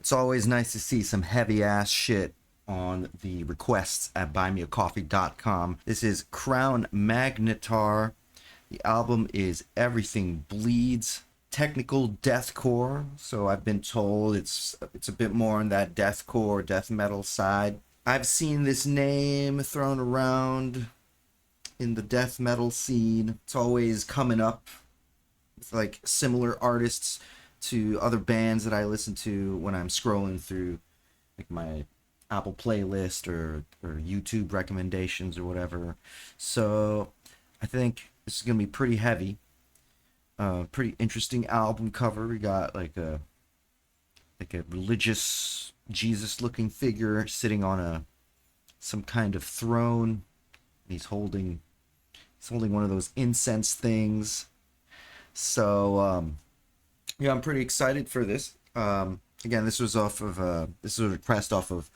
It's always nice to see some heavy ass shit on the requests at buymeacoffee.com. This is Crown Magnetar. The album is Everything Bleeds. Technical deathcore, so I've been told it's a bit more on that deathcore, death metal side. I've seen this name thrown around in the death metal scene. It's always coming up with like similar artists to other bands that I listen to when I'm scrolling through like my Apple playlist or YouTube recommendations or whatever. So I think this is gonna be pretty heavy. Pretty interesting album cover. We got like a religious Jesus-looking figure sitting on some kind of throne. He's holding one of those incense things. So yeah, I'm pretty excited for this. Again, this was a request off of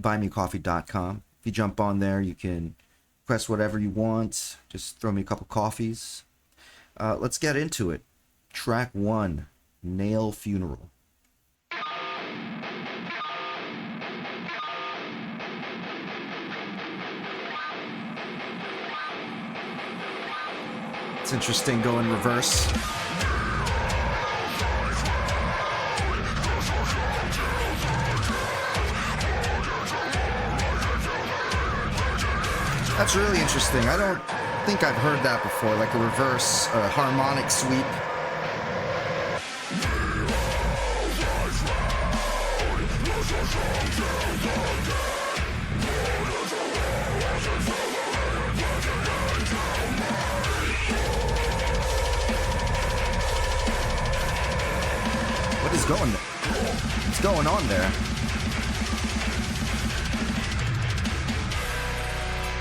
buymeacoffee.com. If you jump on there, you can request whatever you want. Just throw me a couple coffees. Let's get into it. Track 1, Nail Funeral. It's interesting going reverse. That's really interesting. I don't think I've heard that before, like a reverse harmonic sweep. What's going on there?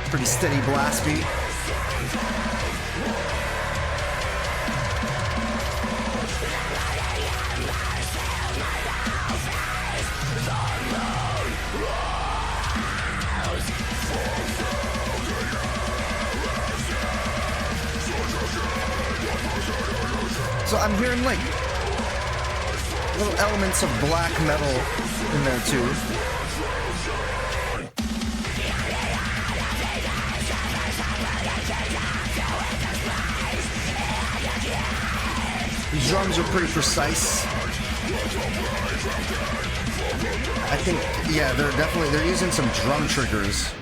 Pretty steady blast beat. So I'm hearing like little elements of black metal in there too. These drums are pretty precise. I think, yeah, they're using some drum triggers.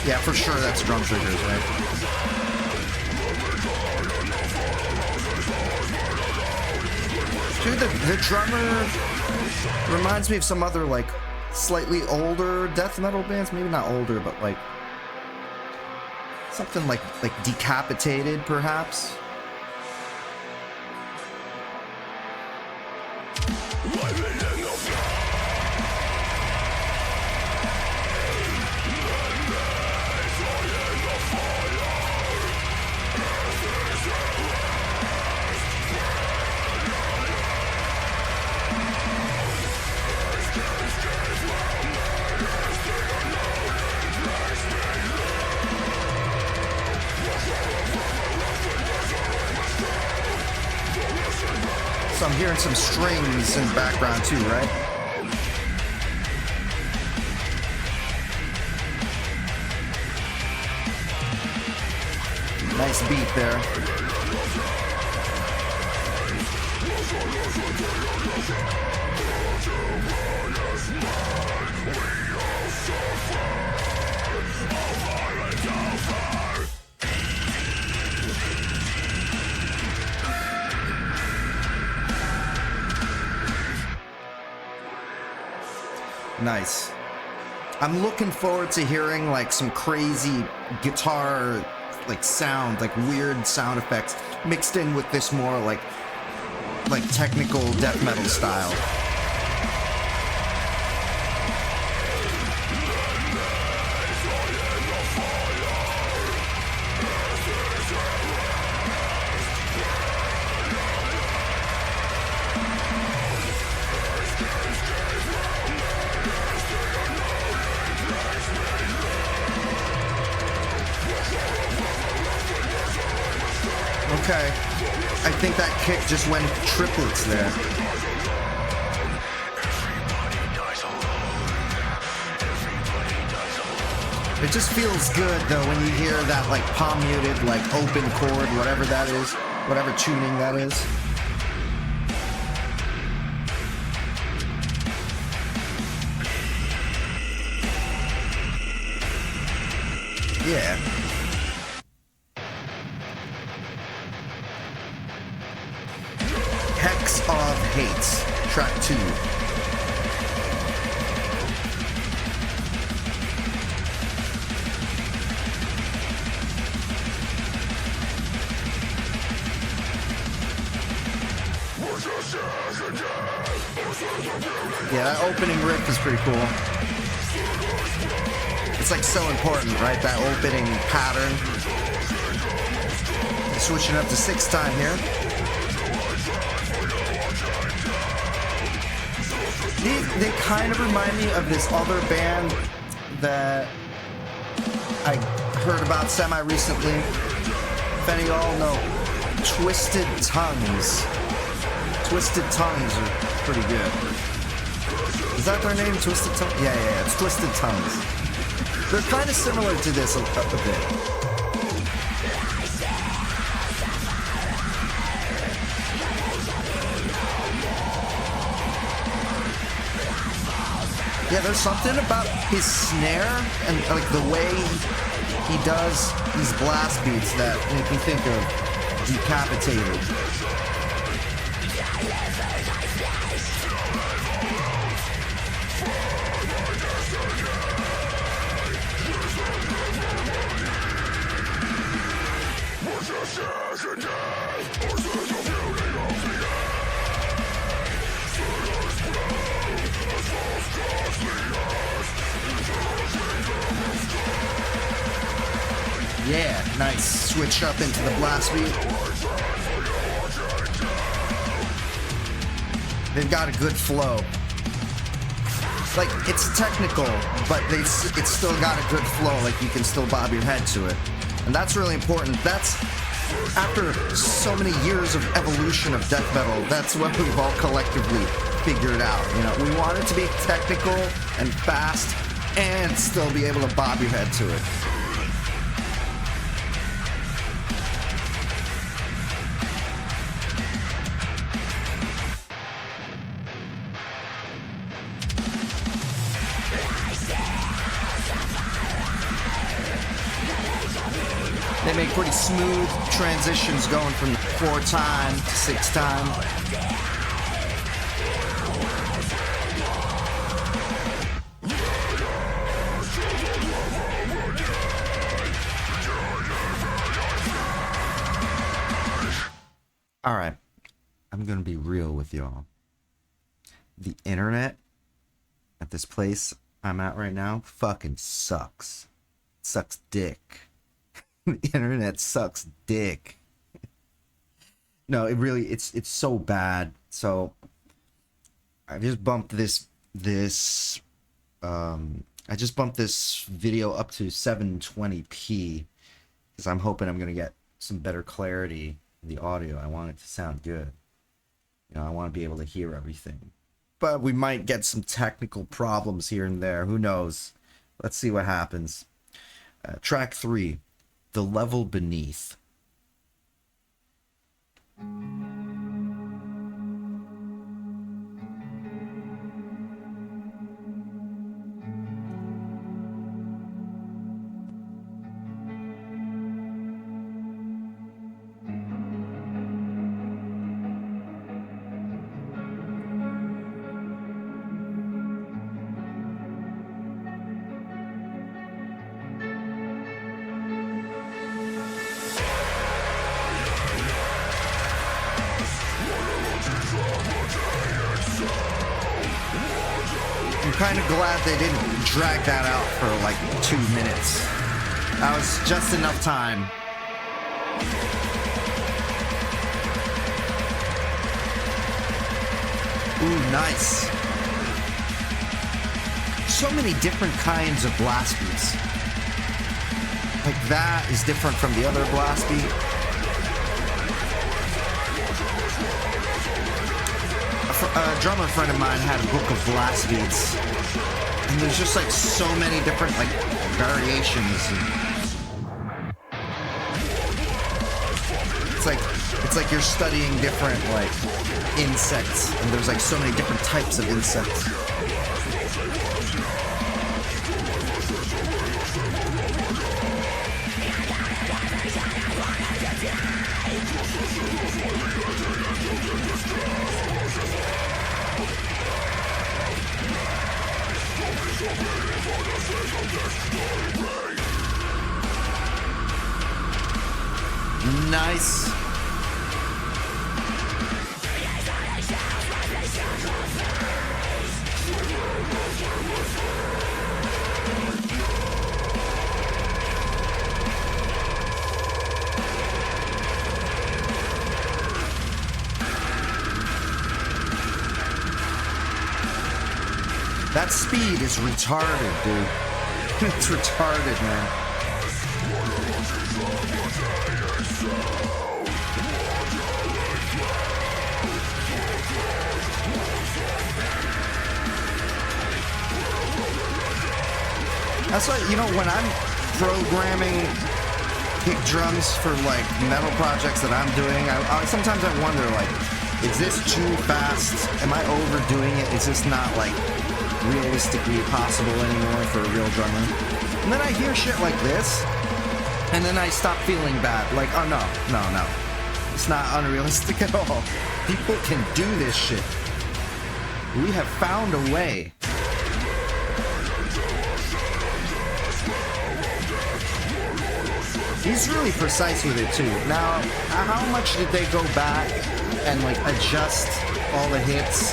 Yeah, for sure that's drum triggers, right? Dude, the drummer reminds me of some other, like, slightly older death metal bands. Maybe not older, but, like, something like Decapitated, perhaps. So I'm hearing some strings in the background too, right? Nice beat there. Nice. I'm looking forward to hearing like some crazy guitar like sound, like weird sound effects mixed in with this more like technical death metal style. Okay. I think that kick just went triplets there. It just feels good though when you hear that like palm muted, like open chord, whatever that is, whatever tuning that is. Yeah. Hex of Hates, track 2. Yeah, that opening riff is pretty cool. It's like so important, right? That opening pattern. Switching up to 6 time here. They kind of remind me of this other band that I heard about semi-recently. If any of y'all know, Twisted Tongues. Twisted Tongues are pretty good. Is that their name, Twisted Tongues? Yeah, it's Twisted Tongues. They're kind of similar to this a bit. Yeah, there's something about his snare and like the way he does these blast beats that make me think of Decapitated. Yeah, nice switch up into the blast beat. They've got a good flow. Like, it's technical, but it's still got a good flow. Like, you can still bob your head to it. And that's really important. That's, after so many years of evolution of death metal, that's what we've all collectively figured out. You know, we want it to be technical and fast and still be able to bob your head to it. They make pretty smooth transitions going from 4 time to 6 time. All right, I'm gonna be real with y'all. The internet at this place I'm at right now fucking sucks. It sucks dick. The internet sucks dick. No, it really, it's so bad. So I just bumped this video up to 720p because I'm hoping I'm gonna get some better clarity in the audio. I want it to sound good. You know, I want to be able to hear everything. But we might get some technical problems here and there. Who knows? Let's see what happens. Track 3. The Level Beneath. I'm kind of glad they didn't drag that out for like 2 minutes. That was just enough time. Ooh, nice. So many different kinds of blast beats. Like that is different from the other blast beat. a drummer friend of mine had a book of blast beats, and there's just like so many different like variations. It's like you're studying different like insects, and there's like so many different types of insects. Nice. That speed is retarded, dude. It's retarded, man. That's why, you know, when I'm programming kick drums for like metal projects that I'm doing, I sometimes I wonder, like, is this too fast? Am I overdoing it? Is this not like realistically possible anymore for a real drummer? And then I hear shit like this, and then I stop feeling bad. Like, oh no, it's not unrealistic at all. People can do this shit. We have found a way. He's really precise with it too. Now, how much did they go back and like adjust all the hits?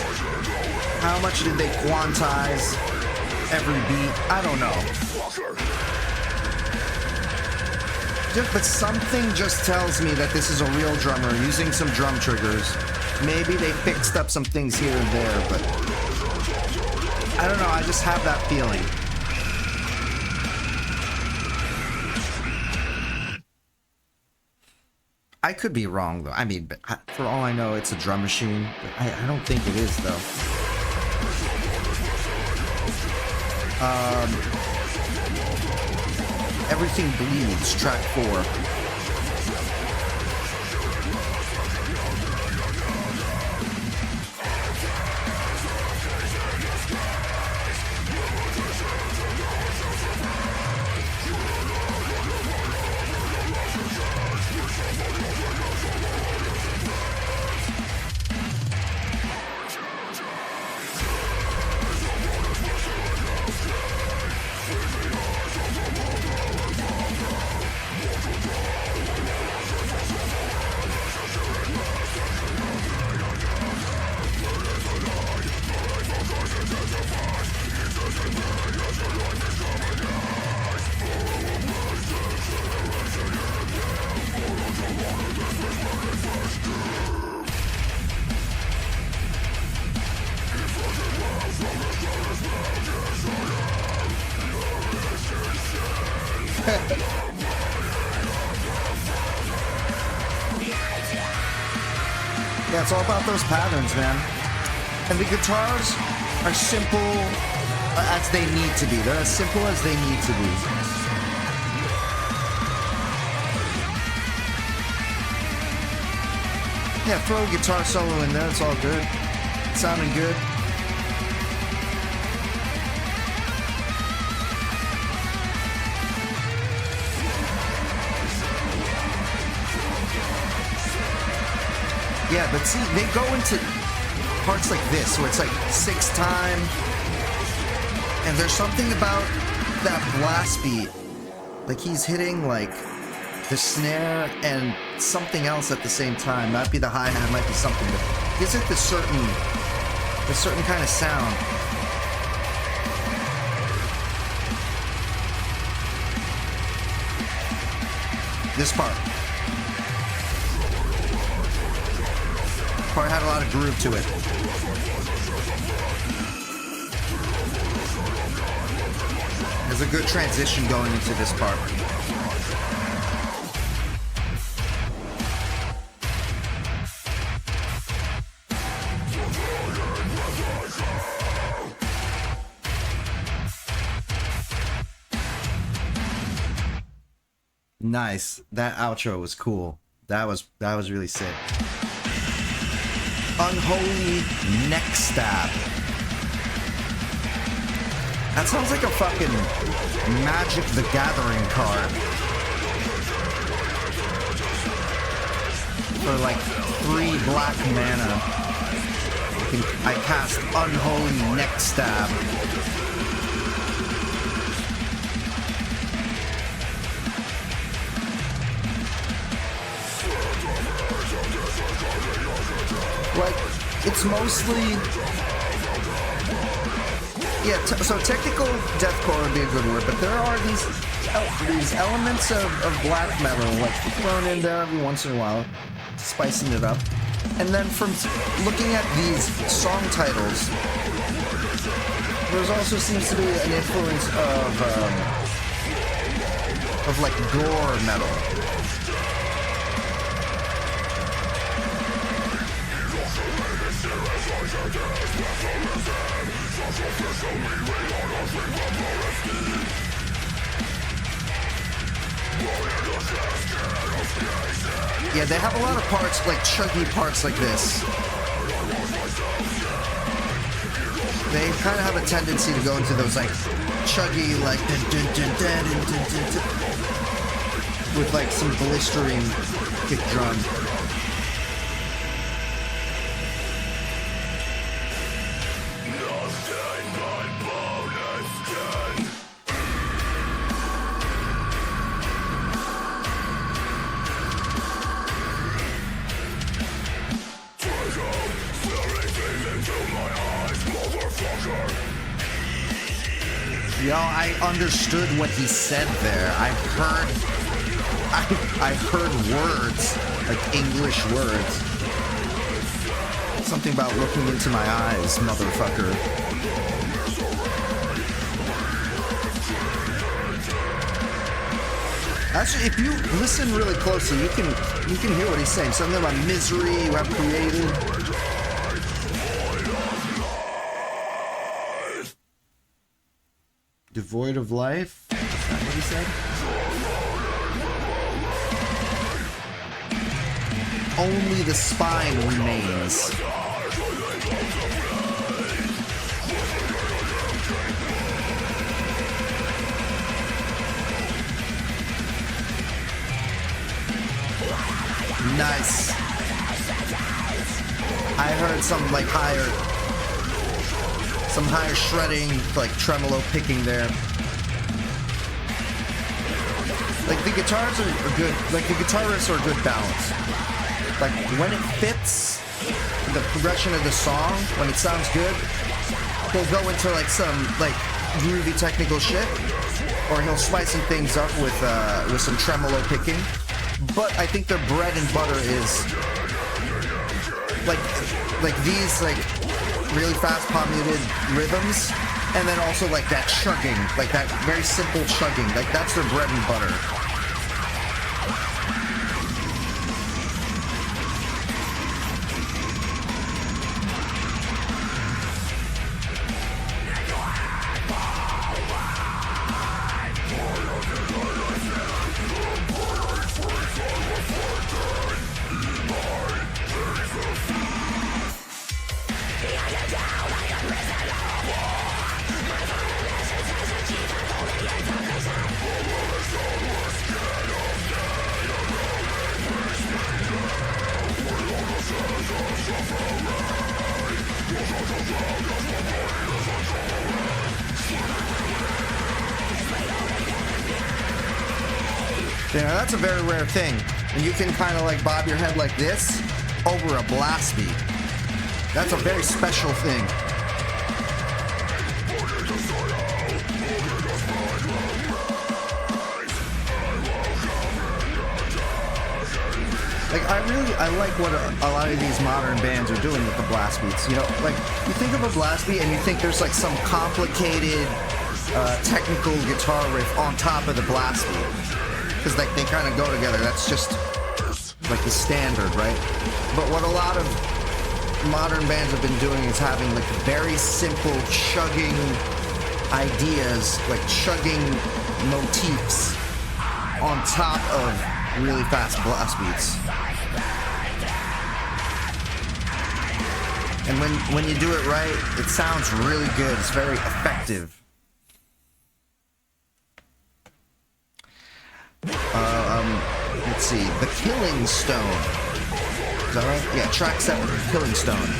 How much did they quantize every beat? I don't know. But something just tells me that this is a real drummer using some drum triggers. Maybe they fixed up some things here and there, but I don't know. I just have that feeling. I could be wrong, though. I mean, but for all I know, it's a drum machine. But I don't think it is, though. Everything Bleeds, track 4. Yeah, it's all about those patterns, man. And the guitars are simple as they need to be. They're as simple as they need to be. Yeah, throw a guitar solo in there, it's all good. It's sounding good. Yeah, but see, they go into parts like this, where it's like 6-time, and there's something about that blast beat. Like he's hitting like the snare and something else at the same time. Might be the hi-hat, might be something, but gives it the certain kind of sound. This part had a lot of groove to it. There's a good transition going into this part. Nice. That outro was cool. That was really sick. Unholy neck stab. That sounds like a fucking Magic the Gathering card. For like 3 black mana, I cast Unholy Neck Stab. Like, it's mostly... Yeah, so technical deathcore would be a good word, but there are these elements of black metal, like, thrown in there every once in a while, spicing it up. And then from looking at these song titles, there also seems to be an influence of like, gore metal. Yeah, they have a lot of parts, like chunky parts like this. They kind of have a tendency to go into those like chuggy, like with like some blistering kick drum. Yo, I understood what he said there. I heard words, like English words. Something about looking into my eyes, motherfucker. Actually, if you listen really closely, you can hear what he's saying. Something about misery you have created. Devoid of life? Is that what he said? Only the spine remains. Nice. I heard some like higher shredding, like tremolo picking there. Like the guitars are good, like the guitar riffs are a good balance. Like when it fits the progression of the song, when it sounds good, he'll go into like some like groovy technical shit, or he'll spice some things up with some tremolo picking. But I think their bread and butter is like these like really fast pop muted rhythms, and then also like that chugging, like that very simple chugging, like that's their bread and butter. You know, that's a very rare thing. And you can kind of like bob your head like this over a blast beat. That's a very special thing. Like, I like what a lot of these modern bands are doing with the blast beats. You know, like, you think of a blast beat and you think there's like some complicated technical guitar riff on top of the blast beat. Because like they kind of go together. That's just like the standard, right? But what a lot of modern bands have been doing is having like very simple chugging ideas, like chugging motifs on top of really fast blast beats. And when you do it right, it sounds really good. It's very effective. Let's see. The Killing Stone. Is that right? Yeah, track 7, Killing Stone.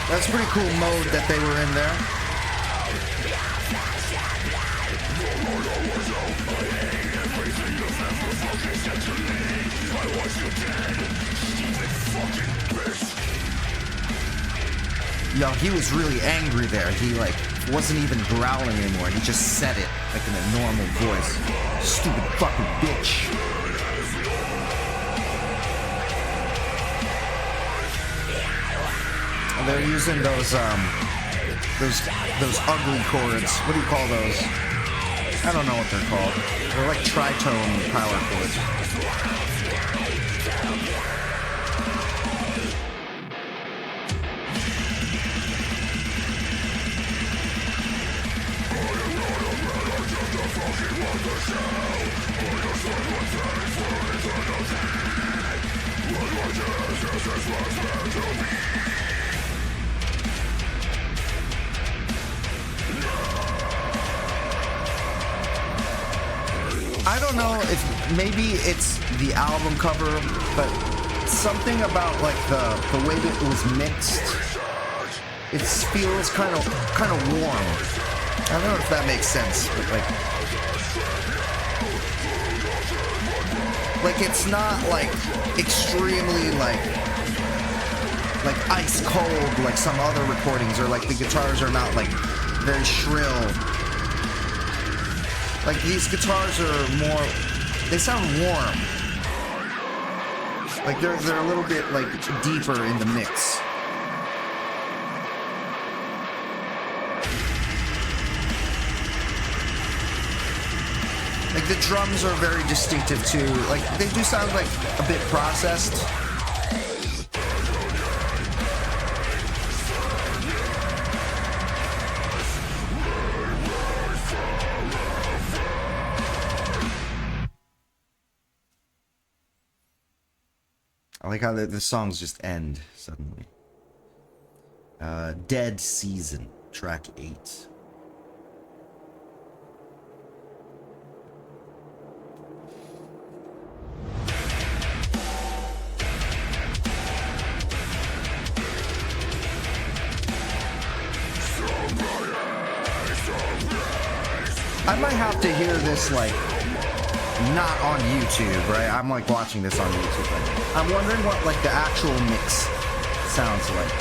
That's a pretty cool mode that they were in there. Yo, he was really angry there. He like wasn't even growling anymore. He just said it like in a normal voice. Stupid fucking bitch. They're using those ugly chords. What do you call those? I don't know what they're called. They're like tritone power chords. I don't know if maybe it's the album cover, but something about like the way that it was mixed, it feels kind of warm. I don't know if that makes sense, but like it's not like extremely like ice cold like some other recordings, or like the guitars are not like very shrill. Like these guitars are more, they sound warm. Like they're a little bit like deeper in the mix. Like the drums are very distinctive too. Like they do sound like a bit processed. I like how the songs just end suddenly. Dead Season, track 8. I might have to hear this like not on YouTube, right? I'm like watching this on YouTube. Like, I'm wondering what like the actual mix sounds like.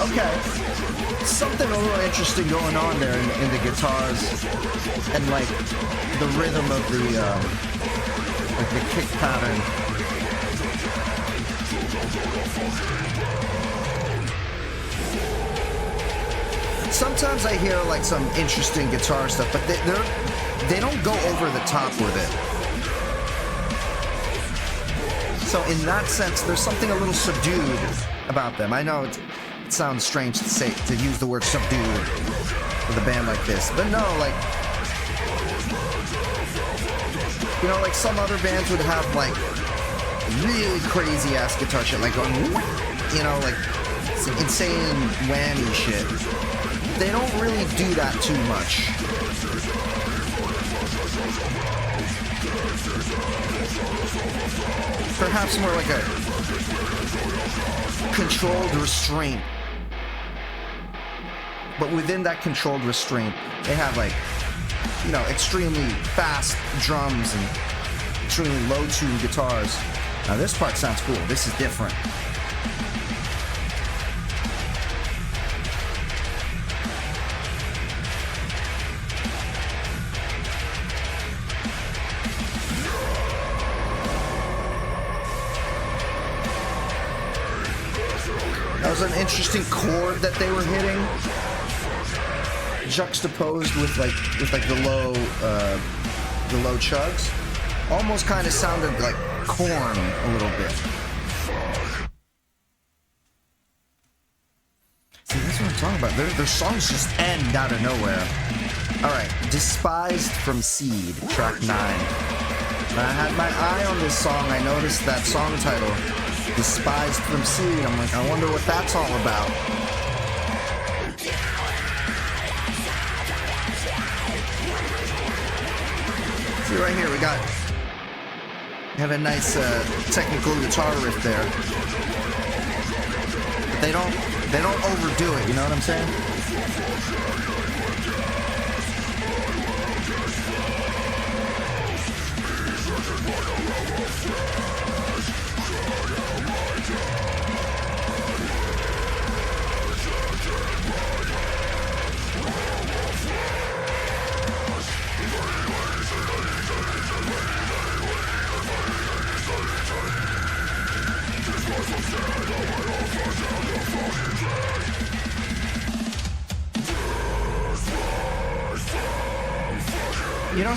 Okay, something a little interesting going on there in the guitars and like the rhythm of the kick pattern. Sometimes I hear like some interesting guitar stuff, but they don't go over the top with it. So in that sense, there's something a little subdued about them. I know it sounds strange to use the word subdued with a band like this, but no, like You know, like some other bands would have like really crazy ass guitar shit, like going, you know, like insane whammy shit. They don't really do that too much. Perhaps more like a controlled restraint. But within that controlled restraint, they have like, you know, extremely fast drums and extremely low-tuned guitars. Now this part sounds cool. This is different. That was an interesting chord that they were hitting, juxtaposed with the low chugs. Almost kind of sounded like Korn a little bit. See, that's what I'm talking about. Their songs just end out of nowhere. All right, Despised from Seed, track 9. Now, I had my eye on this song. I noticed that song title, Despised from Seed. I'm like, I wonder what that's all about. See right here, we have a nice technical guitar riff there. But they don't overdo it, you know what I'm saying? You know,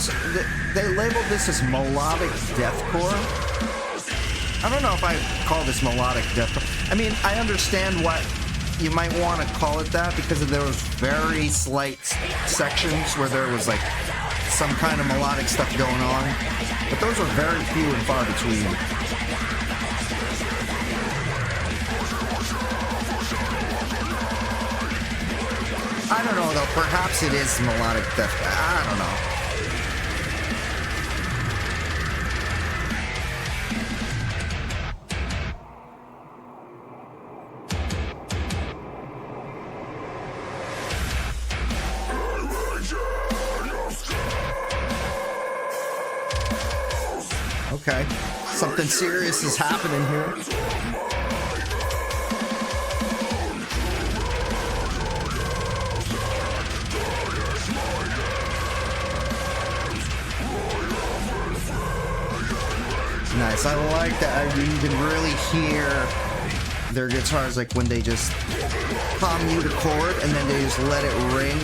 they labeled this as melodic deathcore. I don't know if I call this melodic deathcore. I mean, I understand what you might want to call it that because there was very slight sections where there was like some kind of melodic stuff going on, but those are very few and far between. I don't know though, perhaps it is melodic deathcore. I don't know. Okay, something serious is happening here. Nice, I like that. You can really hear their guitars like when they just palm mute a chord and then they just let it ring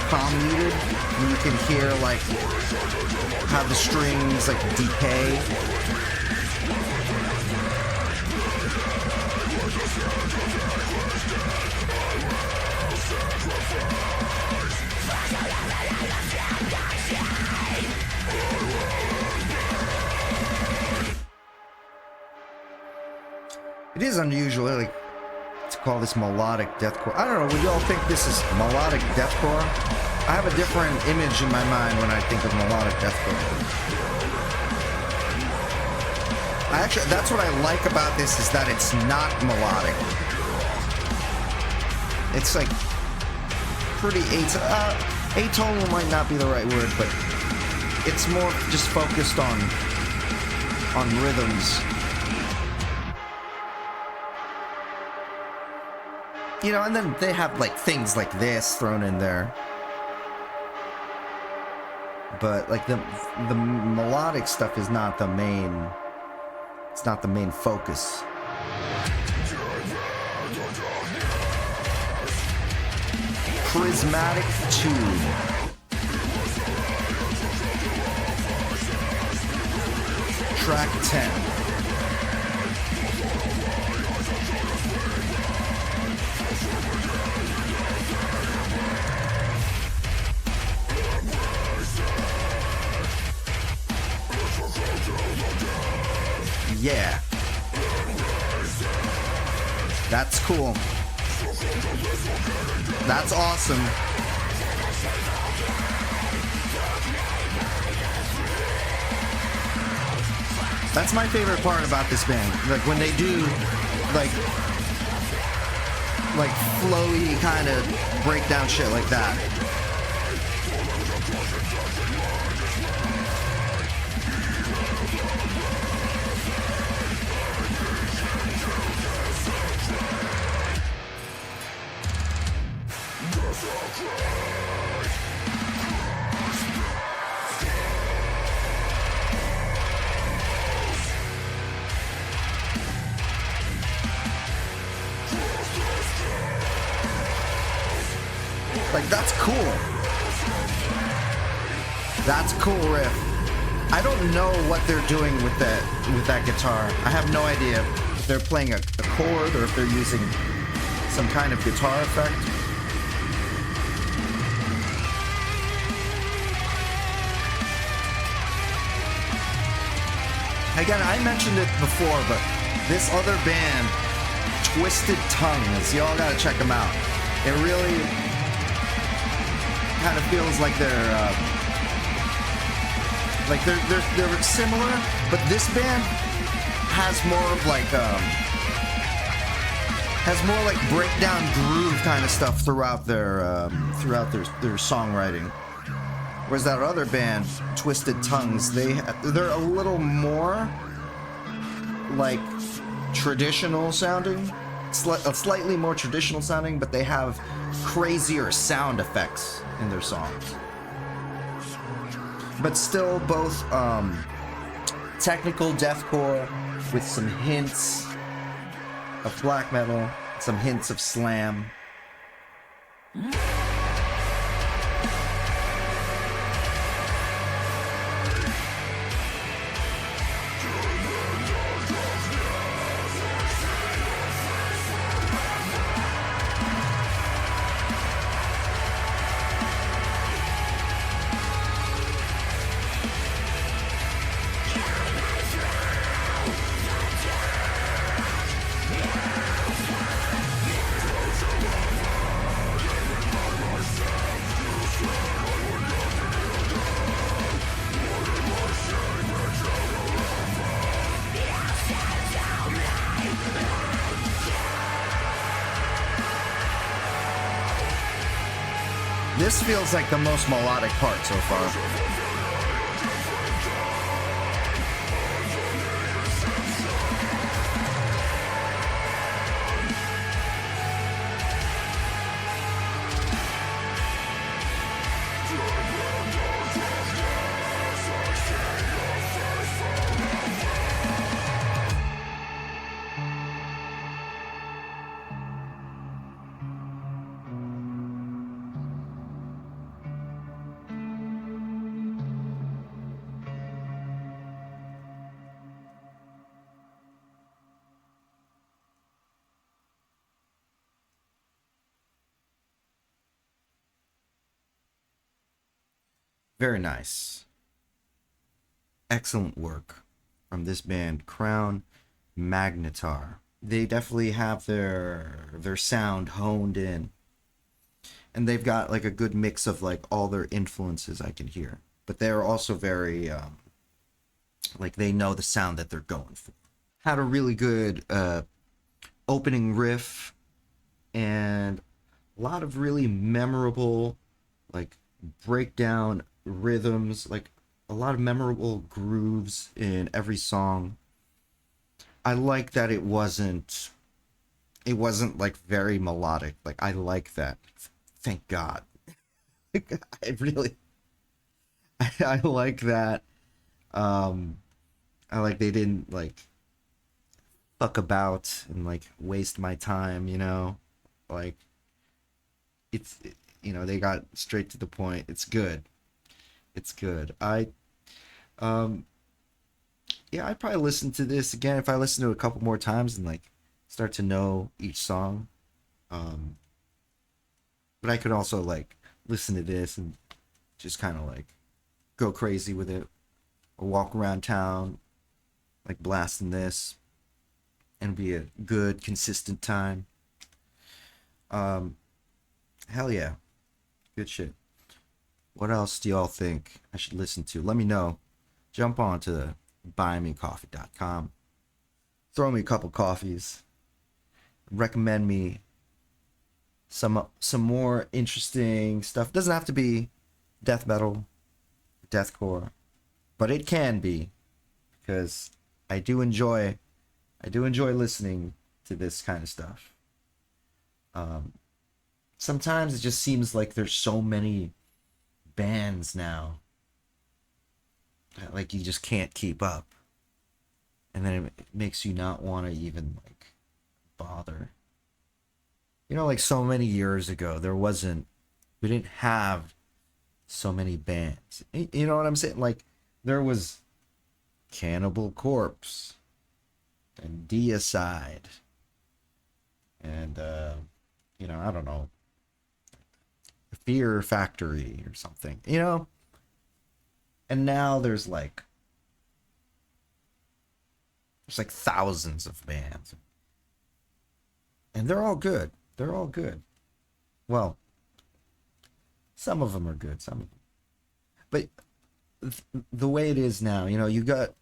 palm muted, and you can hear like how the strings like decay. It is unusual, like, to call this melodic deathcore. I don't know, would y'all think this is melodic deathcore? I have a different image in my mind when I think of melodic deathcore. Actually, that's what I like about this, is that it's not melodic. It's like pretty atonal might not be the right word, but it's more just focused on rhythms. You know, and then they have like things like this thrown in there. But like the melodic stuff is not the main, it's not the main focus. Prismatic Tube. Track 10. That's cool. That's awesome. That's my favorite part about this band. Like when they do like flowy kind of breakdown shit like that. Like, that's cool. That's a cool riff. I don't know what they're doing with that guitar. I have no idea if they're playing a chord or if they're using some kind of guitar effect. Again, I mentioned it before, but this other band, Twisted Tongues, y'all gotta check them out. It really kind of feels like they're similar, but this band has more of like breakdown groove kind of stuff throughout their songwriting. Whereas that other band, Twisted Tongues, they're a little more like traditional sounding, slightly more traditional sounding, but they have crazier sound effects in their songs. But still both technical deathcore with some hints of black metal, some hints of slam. This feels like the most melodic part so far. Very nice. Excellent work from this band, Crown Magnetar. They definitely have their sound honed in. And they've got like a good mix of like all their influences I can hear. But they're also very like they know the sound that they're going for. Had a really good opening riff and a lot of really memorable like breakdown rhythms, like a lot of memorable grooves in every song. I like that it wasn't like very melodic. Like I like that. Thank God. I really I like that. I like they didn't like fuck about and like waste my time, you know? Like they got straight to the point. It's good. It's good. I'd probably listen to this again if I listen to it a couple more times and like start to know each song. But I could also like listen to this and just kind of like go crazy with it or walk around town like blasting this and be a good consistent time. Um, hell yeah, good shit. What else do y'all think I should listen to? Let me know. Jump on to buymeacoffee.com. Throw me a couple coffees. Recommend me some more interesting stuff. Doesn't have to be death metal, deathcore, but it can be, because I do enjoy listening to this kind of stuff. Um, Sometimes it just seems like there's so many bands now that like you just can't keep up, and then it makes you not want to even like bother. You know, like so many years ago, we didn't have so many bands. You know what I'm saying? Like there was Cannibal Corpse and Deicide and I don't know, Fear Factory or something. And now there's like thousands of bands, and they're all good. They're all good. Well, some of them are good. Some of them, but the way it is now,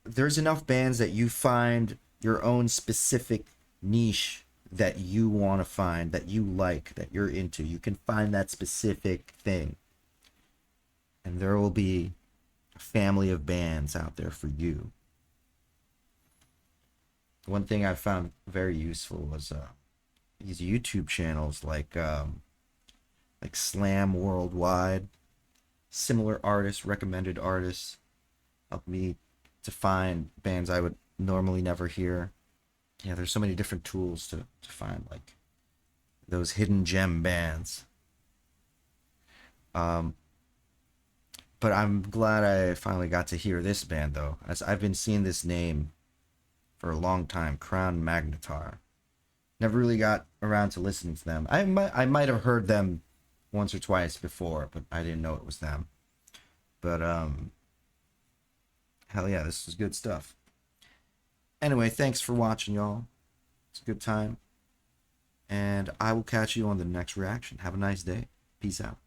there's enough bands that you find your own specific niche that you want to find, that you like, that you're into. You can find that specific thing, and there will be a family of bands out there for you. One thing I found very useful was these YouTube channels like Slam Worldwide. Similar artists, recommended artists, help me to find bands I would normally never hear. Yeah, there's so many different tools to find like those hidden gem bands. Um, but I'm glad I finally got to hear this band though, as I've been seeing this name for a long time, Crown Magnetar. Never really got around to listening to them. I might have heard them once or twice before, but I didn't know it was them. But hell yeah, this is good stuff. Anyway, thanks for watching, y'all. It's a good time. And I will catch you on the next reaction. Have a nice day. Peace out.